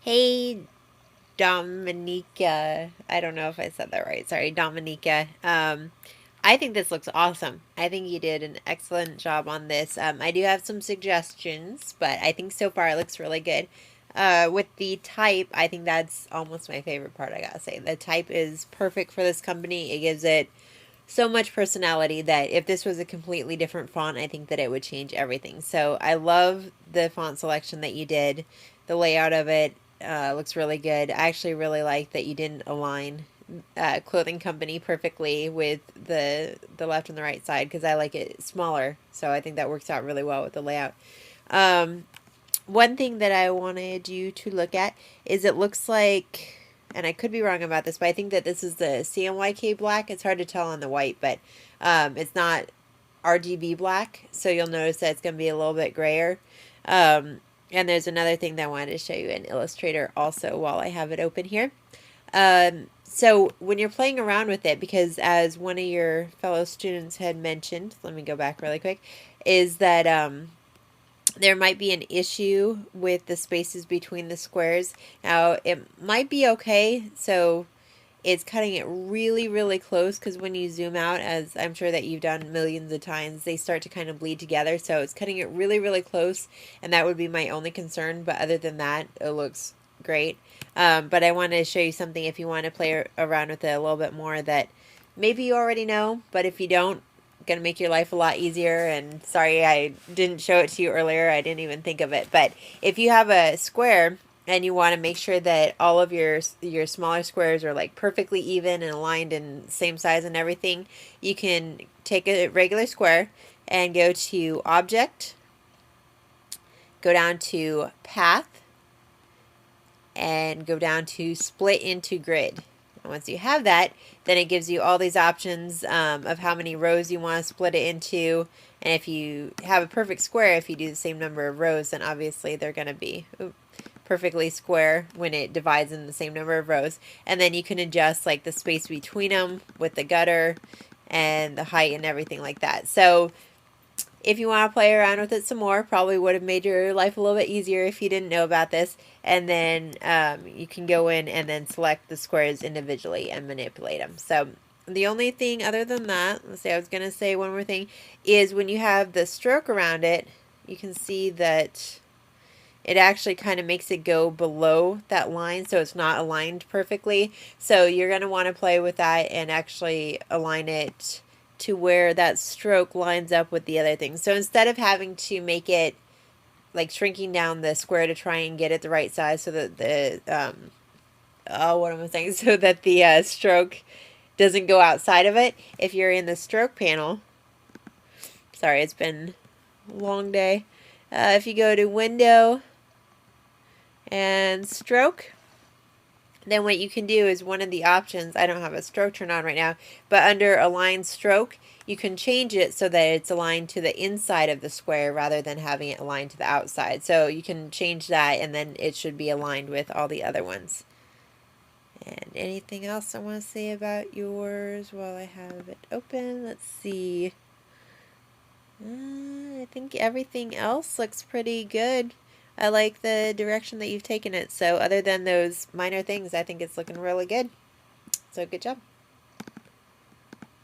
Hey, Dominica. I don't know if I said that right. Sorry, Dominica. I think this looks awesome. I think you did an excellent job on this. I do have some suggestions, but I think so far it looks really good. With the type, I think that's almost my favorite part, I gotta say. The type is perfect for this company. It gives it so much personality that if this was a completely different font, I think that it would change everything. So I love the font selection that you did. The layout of it looks really good. I actually really like that you didn't align clothing company perfectly with the left and the right side because I like it smaller. So I think that works out really well with the layout. Um, One thing that I wanted you to look at is it looks like, and I could be wrong about this, but I think that this is the CMYK black. It's hard to tell on the white, but it's not RGB black, so you'll notice that it's going to be a little bit grayer. And there's another thing that I wanted to show you in Illustrator also while I have it open here. So when you're playing around with it, because as one of your fellow students had mentioned, let me go back really quick, is that there might be an issue with the spaces between the squares. Now, it might be okay, so it's cutting it really, really close because when you zoom out, as I'm sure that you've done millions of times, they start to kind of bleed together. So it's cutting it really, really close, and that would be my only concern. But other than that, it looks great. But I want to show you something if you want to play around with it a little bit more that maybe you already know, but if you don't, going to make your life a lot easier. And sorry I didn't show it to you earlier. I didn't even think of it. But if you have a square and you want to make sure that all of your smaller squares are like perfectly even and aligned and same size and everything, you can take a regular square and go to Object, go down to Path, and go down to Split into Grid. And once you have that, then it gives you all these options of how many rows you want to split it into. And if you have a perfect square, if you do the same number of rows, then obviously they're going to be perfectly square when it divides in the same number of rows. And then you can adjust like the space between them with the gutter and the height and everything like that. So if you want to play around with it some more, probably would have made your life a little bit easier if you didn't know about this. And then you can go in and then select the squares individually and manipulate them. So the only thing other than that, let's say I was going to say one more thing, is when you have the stroke around it, you can see that it actually kind of makes it go below that line so it's not aligned perfectly. So you're going to want to play with that and actually align it to where that stroke lines up with the other things. So instead of having to make it like shrinking down the square to try and get it the right size so that the oh, what am I saying? So that the stroke doesn't go outside of it. If you're in the stroke panel, sorry, it's been a long day. If you go to Window and Stroke, then what you can do is one of the options, I don't have a stroke turned on right now, but under Align Stroke, you can change it so that it's aligned to the inside of the square rather than having it aligned to the outside. So you can change that and then it should be aligned with all the other ones. And anything else I want to say about yours while I have it open? Let's see. I think everything else looks pretty good. I like the direction that you've taken it. So other than those minor things, I think it's looking really good. So good job.